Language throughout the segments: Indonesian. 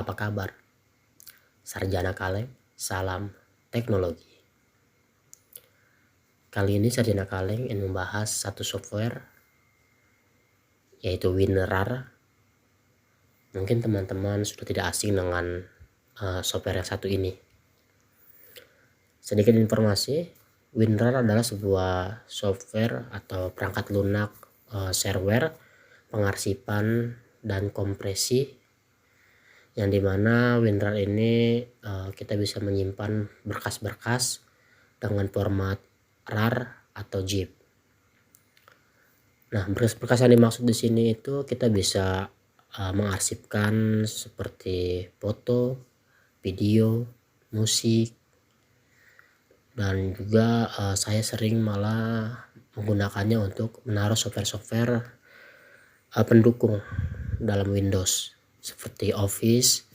apa kabar? Sarjana Kaleng, salam teknologi. Kali ini Sarjana Kaleng ingin membahas satu software yaitu WinRAR. Mungkin teman-teman sudah tidak asing dengan software yang satu ini. Sedikit informasi, WinRAR adalah sebuah software atau perangkat lunak shareware, pengarsipan dan kompresi, yang dimana WinRAR ini kita bisa menyimpan berkas-berkas dengan format RAR atau zip. Nah, berkas-berkas yang dimaksud di sini itu kita bisa mengarsipkan seperti foto, video, musik, dan juga saya sering malah menggunakannya untuk menaruh software-software pendukung dalam Windows seperti Office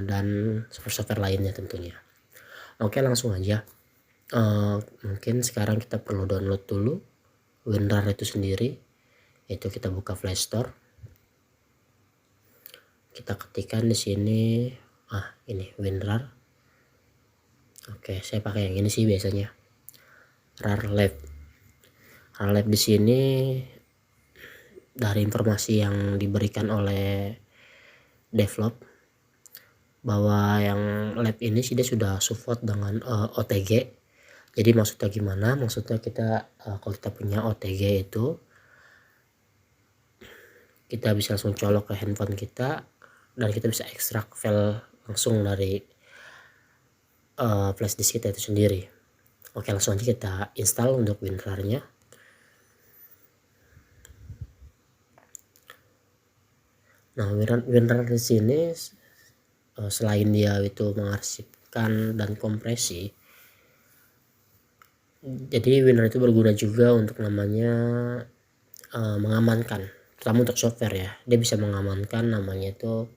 dan software-software lainnya tentunya. Oke, langsung aja. Mungkin sekarang kita perlu download dulu WinRAR itu sendiri, yaitu kita buka Play Store, kita ketikkan di sini ini WinRAR. Oke, saya pakai yang ini sih biasanya, RAR Lab. RAR Lab di sini dari informasi yang diberikan oleh develop bahwa yang lab ini sih dia sudah support dengan OTG. Jadi maksudnya gimana? Maksudnya kita kalau kita punya OTG itu kita bisa langsung colok ke handphone kita dan kita bisa ekstrak file langsung dari flash disk kita itu sendiri. Oke, langsung aja kita install untuk WinRAR-nya. Nah, WinRAR di sini selain dia itu mengarsipkan dan kompresi, jadi WinRAR itu berguna juga untuk namanya mengamankan, terutama untuk software ya. Dia bisa mengamankan namanya itu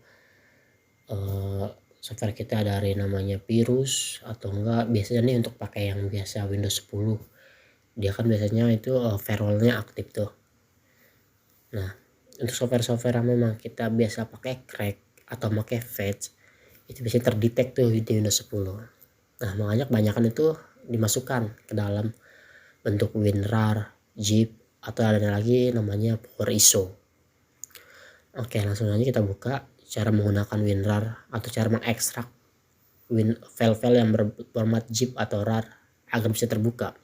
software kita dari namanya virus atau enggak. Biasanya nih untuk pakai yang biasa Windows 10, dia kan biasanya itu firewall-nya aktif tuh. Nah, untuk software-software yang memang kita biasa pakai crack atau pakai fetch, itu bisa terdetek tuh di Windows 10. Nah, makanya kebanyakan itu dimasukkan ke dalam bentuk WinRAR, zip, atau ada lagi namanya Power ISO. Oke, langsung aja kita buka cara menggunakan WinRAR atau cara mengekstrak file-file yang berformat zip atau RAR agar bisa terbuka.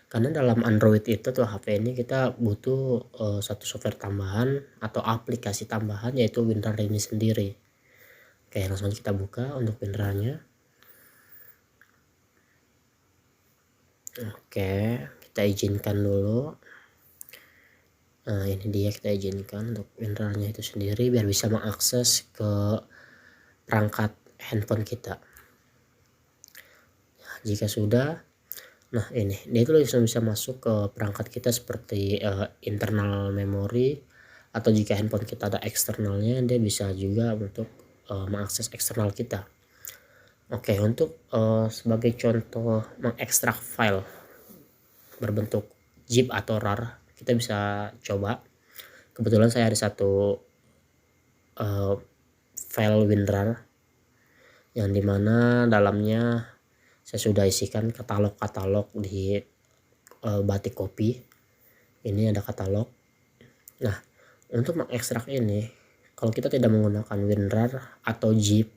Karena dalam Android itu atau HP ini kita butuh satu software tambahan atau aplikasi tambahan, yaitu WinRAR ini sendiri. Oke, langsung aja kita buka untuk WinRAR-nya. Oke, kita izinkan dulu. Nah, ini dia, kita izinkan untuk WinRAR-nya itu sendiri biar bisa mengakses ke perangkat handphone kita. Nah, jika sudah, nah ini dia itu bisa masuk ke perangkat kita seperti internal memory, atau jika handphone kita ada eksternalnya, dia bisa juga untuk mengakses eksternal kita. Oke, untuk sebagai contoh mengekstrak file berbentuk zip atau RAR, kita bisa coba. Kebetulan saya ada satu file WinRAR yang dimana dalamnya saya sudah isikan katalog-katalog di batik kopi. Ini ada katalog. Nah, untuk mengekstrak ini, kalau kita tidak menggunakan WinRAR atau zip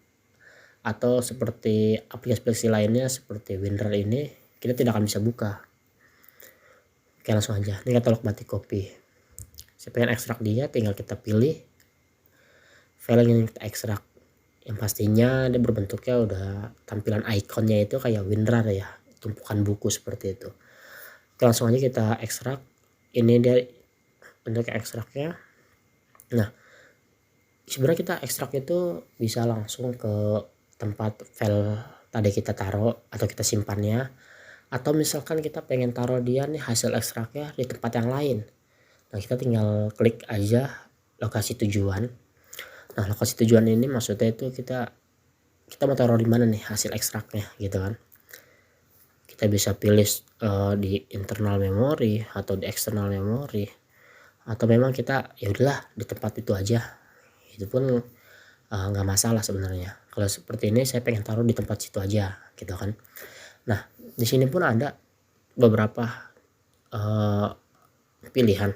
atau seperti aplikasi lainnya seperti WinRAR ini, kita tidak akan bisa buka. Oke, langsung aja. Ini katalog batik kopi. Saya pengen ekstrak dia, tinggal kita pilih file yang ingin kita ekstrak. Yang pastinya dia berbentuknya udah tampilan ikonnya itu kayak WinRAR ya, tumpukan buku seperti itu. Oke, langsung aja kita ekstrak. Ini dia bentuk ekstraknya. Nah, sebenarnya kita ekstrak itu bisa langsung ke tempat file tadi kita taruh atau kita simpannya, atau misalkan kita pengen taruh dia nih hasil ekstraknya di tempat yang lain. Nah, kita tinggal klik aja lokasi tujuan. Nah, lokasi tujuan ini maksudnya itu kita mau taruh di mana nih hasil ekstraknya gitu kan. Kita bisa pilih di internal memory atau di external memory, atau memang kita ya udahlah di tempat itu aja. Itu pun nggak masalah sebenarnya. Kalau seperti ini saya pengen taruh di tempat situ aja gitu kan. Nah di sini pun ada beberapa pilihan.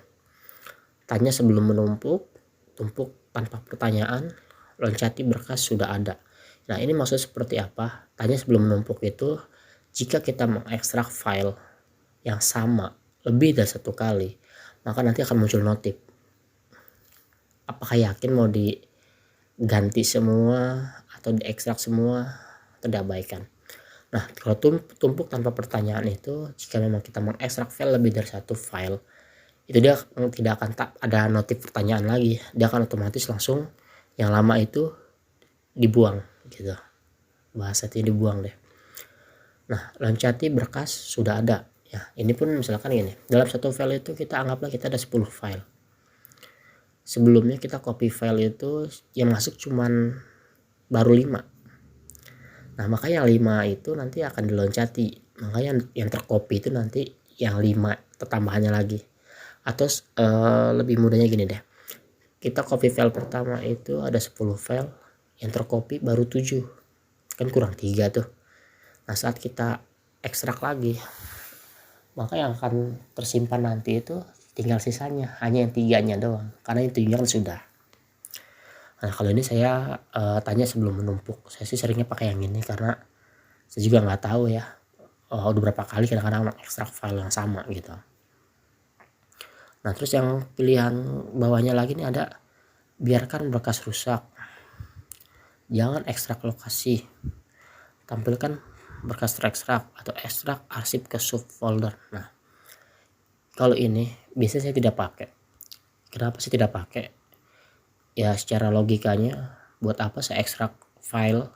Tanya sebelum menumpuk, tumpuk tanpa pertanyaan, loncati berkas sudah ada. Nah ini maksud seperti apa? Tanya sebelum menumpuk itu jika kita mengekstrak file yang sama lebih dari satu kali, maka nanti akan muncul notif. Apakah yakin mau diganti semua atau diekstrak semua atau diabaikan? Nah kalau tumpuk tanpa pertanyaan itu, jika memang kita mengekstrak file lebih dari satu file, itu dia tidak akan ada notif pertanyaan lagi, dia akan otomatis langsung yang lama itu dibuang gitu, bahasa itu dibuang deh. Nah loncati berkas sudah ada ya. Ini pun misalkan gini, dalam satu file itu kita anggaplah kita ada 10 file. Sebelumnya kita copy file itu yang masuk cuman baru 5. Nah makanya yang 5 itu nanti akan diloncati, makanya yang tercopy itu nanti yang 5 tambahannya lagi. Atau lebih mudahnya gini deh, kita copy file pertama itu ada 10 file, yang tercopy baru 7, kan kurang 3 tuh. Nah saat kita ekstrak lagi, maka yang akan tersimpan nanti itu tinggal sisanya, hanya yang 3-nya doang, karena yang 7-nya kan sudah. Nah kalau ini saya tanya sebelum menumpuk, saya sih seringnya pakai yang ini karena saya juga nggak tahu ya, udah berapa kali kadang-kadang ekstrak file yang sama gitu. Nah terus yang pilihan bawahnya lagi nih ada biarkan berkas rusak, jangan ekstrak lokasi, tampilkan berkas terekstrak atau ekstrak arsip ke subfolder. Nah kalau ini biasanya saya tidak pakai. Kenapa sih tidak pakai? Ya secara logikanya buat apa saya ekstrak file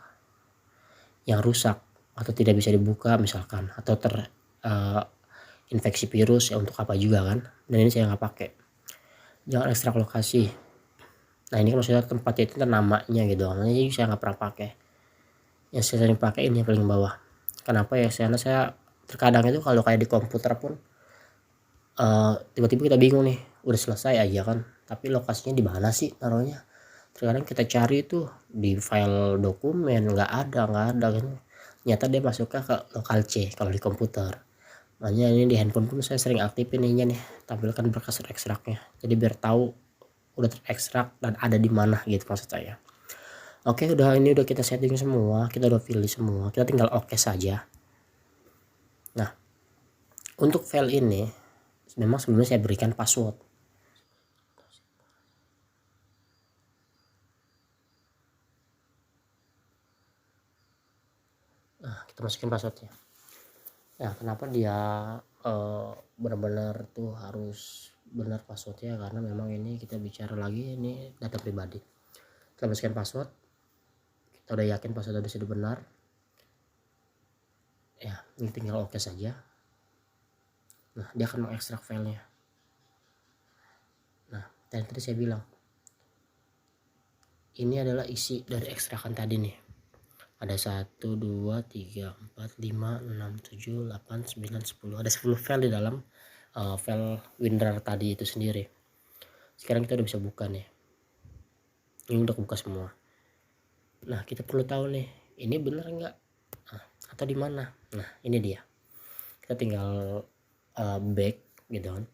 yang rusak atau tidak bisa dibuka misalkan, atau infeksi virus ya, untuk apa juga kan. Dan ini saya nggak pakai. Jangan ekstrak lokasi. Nah ini kan maksudnya tempatnya itu kan namanya gitu, jadi saya nggak pernah pakai. Yang saya sering pakai ini yang paling bawah. Kenapa ya? Karena saya terkadang itu kalau kayak di komputer pun tiba-tiba kita bingung nih, udah selesai aja kan, tapi lokasinya di mana sih taruhnya. Terkadang kita cari itu di file dokumen nggak ada kan. Nyata dia masuknya ke lokal C kalau di komputer. Makanya ini di handphone pun saya sering aktifin ininya nih, tampilkan berkas terekstraknya. Jadi biar tahu udah terekstrak dan ada di mana gitu maksud saya. Oke, ini udah kita setting semua, kita udah pilih semua, kita tinggal oke saja. Nah untuk file ini memang sebelumnya saya berikan password. Nah kita masukin passwordnya. Nah kenapa dia benar-benar tuh harus benar passwordnya, karena memang ini kita bicara lagi ini data pribadi. Kita masukin password, kita udah yakin password sudah benar ya, ini tinggal oke saja. Nah dia akan mengekstrak filenya. Nah tadi saya bilang ini adalah isi dari ekstrakan tadi nih, ada 1, 2, 3, 4, 5, 6, 7, 8, 9, 10, ada 10 file di dalam file WinRAR tadi itu sendiri. Sekarang kita udah bisa buka nih, ini udah buka semua. Nah kita perlu tahu nih ini benar nggak atau di mana. Nah ini dia, kita tinggal back gitu kan.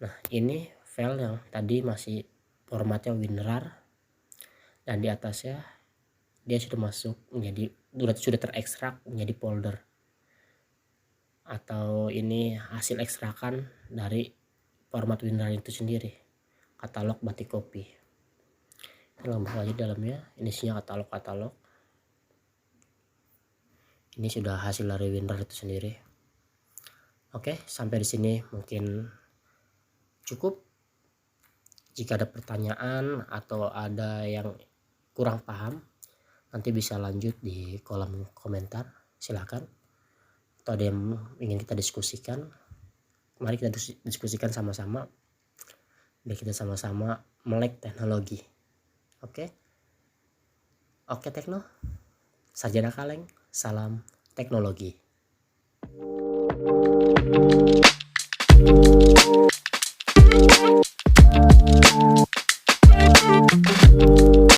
Nah ini file yang tadi masih formatnya WinRAR dan di atasnya dia sudah masuk menjadi, sudah terekstrak menjadi folder, atau ini hasil ekstrakan dari format WinRAR itu sendiri, katalog batik kopi. Kita lambung aja dalamnya, ini isinya katalog. Ini sudah hasil dari WinRAR itu sendiri. Oke, sampai di sini mungkin cukup. Jika ada pertanyaan atau ada yang kurang paham, nanti bisa lanjut di kolom komentar, silakan. Atau ada yang ingin kita diskusikan, mari kita diskusikan sama-sama biar kita sama-sama melek teknologi. Oke Tekno, sarjana kaleng, salam teknologi.